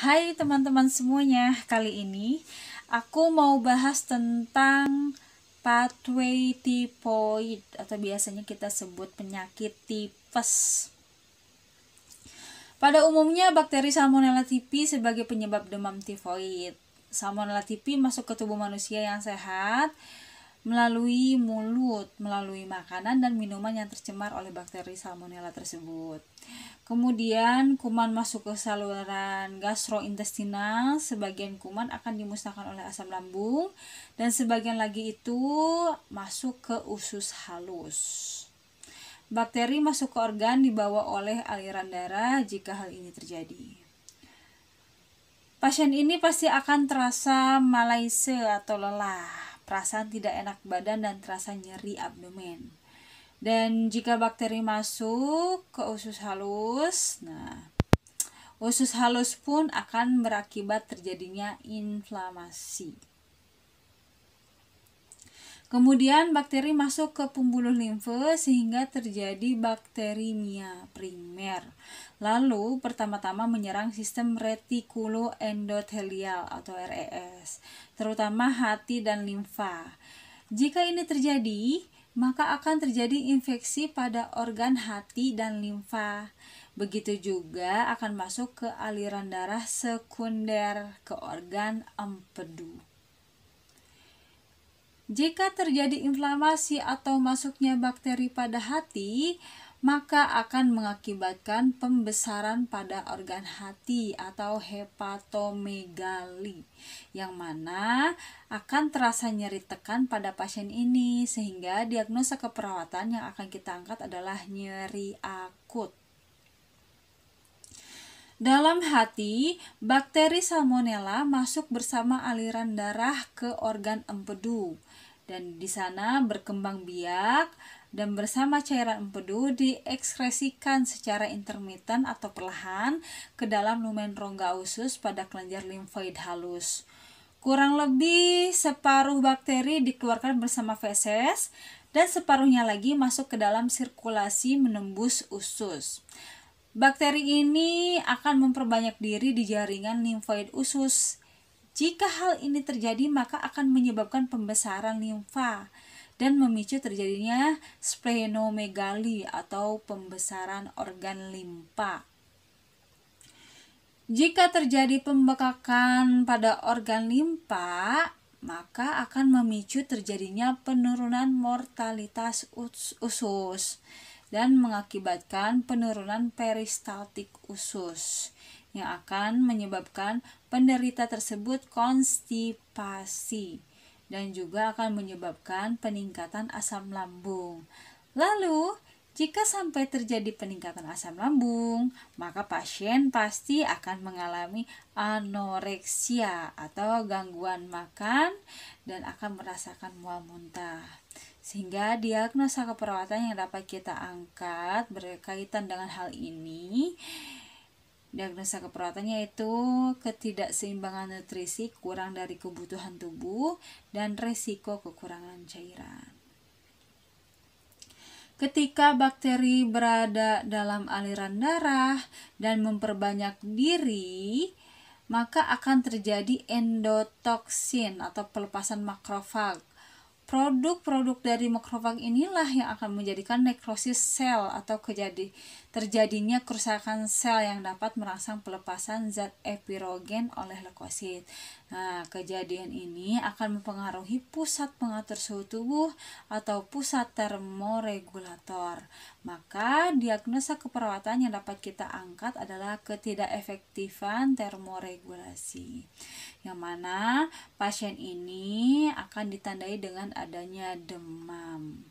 Hai teman-teman semuanya, kali ini aku mau bahas tentang pathway tipoid atau biasanya kita sebut penyakit tipes. Pada umumnya bakteri Salmonella typhi sebagai penyebab demam tifoid. Salmonella typhi masuk ke tubuh manusia yang sehat melalui mulut, melalui makanan dan minuman yang tercemar oleh bakteri Salmonella tersebut. Kemudian kuman masuk ke saluran gastrointestinal, sebagian kuman akan dimusnahkan oleh asam lambung dan sebagian lagi itu masuk ke usus halus. Bakteri masuk ke organ dibawa oleh aliran darah jika hal ini terjadi. Pasien ini pasti akan terasa malaise atau lelah, perasaan tidak enak badan dan terasa nyeri abdomen. Dan jika bakteri masuk ke usus halus, usus halus pun akan berakibat terjadinya inflamasi. Kemudian bakteri masuk ke pembuluh limfe sehingga terjadi bakterimia primer. Lalu pertama-tama menyerang sistem retikuloendotelial atau RES, terutama hati dan limfa. Jika ini terjadi, maka akan terjadi infeksi pada organ hati dan limfa. Begitu juga akan masuk ke aliran darah sekunder ke organ empedu. Jika terjadi inflamasi atau masuknya bakteri pada hati, maka akan mengakibatkan pembesaran pada organ hati atau hepatomegali, yang mana akan terasa nyeri tekan pada pasien ini, sehingga diagnosa keperawatan yang akan kita angkat adalah nyeri akut. Dalam hati, bakteri Salmonella masuk bersama aliran darah ke organ empedu dan di sana berkembang biak dan bersama cairan empedu diekskresikan secara intermiten atau perlahan ke dalam lumen rongga usus pada kelenjar limfoid halus. Kurang lebih separuh bakteri dikeluarkan bersama feses dan separuhnya lagi masuk ke dalam sirkulasi menembus usus. Bakteri ini akan memperbanyak diri di jaringan limfoid usus. Jika hal ini terjadi, maka akan menyebabkan pembesaran limfa dan memicu terjadinya splenomegali atau pembesaran organ limfa. Jika terjadi pembekakan pada organ limfa, maka akan memicu terjadinya penurunan mortalitas usus dan mengakibatkan penurunan peristaltik usus yang akan menyebabkan penderita tersebut konstipasi dan juga akan menyebabkan peningkatan asam lambung. Lalu, jika sampai terjadi peningkatan asam lambung, maka pasien pasti akan mengalami anoreksia atau gangguan makan dan akan merasakan mual muntah. Sehingga diagnosa keperawatan yang dapat kita angkat berkaitan dengan hal ini, diagnosa keperawatannya yaitu ketidakseimbangan nutrisi, kurang dari kebutuhan tubuh, dan resiko kekurangan cairan. Ketika bakteri berada dalam aliran darah dan memperbanyak diri, maka akan terjadi endotoksin atau pelepasan makrofag. Produk-produk dari makrofag inilah yang akan menjadikan nekrosis sel atau terjadinya kerusakan sel yang dapat merangsang pelepasan zat epirogen oleh leukosit. Kejadian ini akan mempengaruhi pusat pengatur suhu tubuh atau pusat termoregulator. Maka diagnosa keperawatan yang dapat kita angkat adalah ketidakefektifan termoregulasi, yang mana pasien ini akan ditandai dengan adanya demam.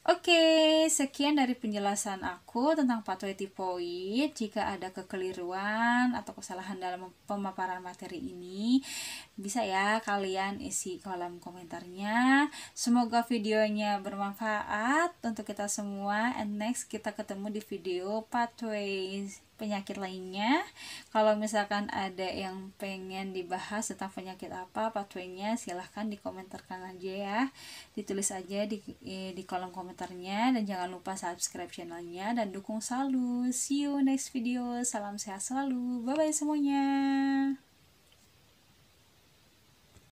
Oke, sekian dari penjelasan aku tentang pathway tipoid. Jika ada kekeliruan atau kesalahan dalam pemaparan materi ini, bisa ya kalian isi kolom komentarnya. Semoga videonya bermanfaat untuk kita semua. And next kita ketemu di video pathway penyakit lainnya. Kalau misalkan ada yang pengen dibahas tentang penyakit apa pathway-nya, silahkan dikomentarkan aja ya, ditulis aja di kolom komentarnya, dan jangan lupa subscribe channelnya dan dukung selalu. See you next video, salam sehat selalu, bye bye semuanya.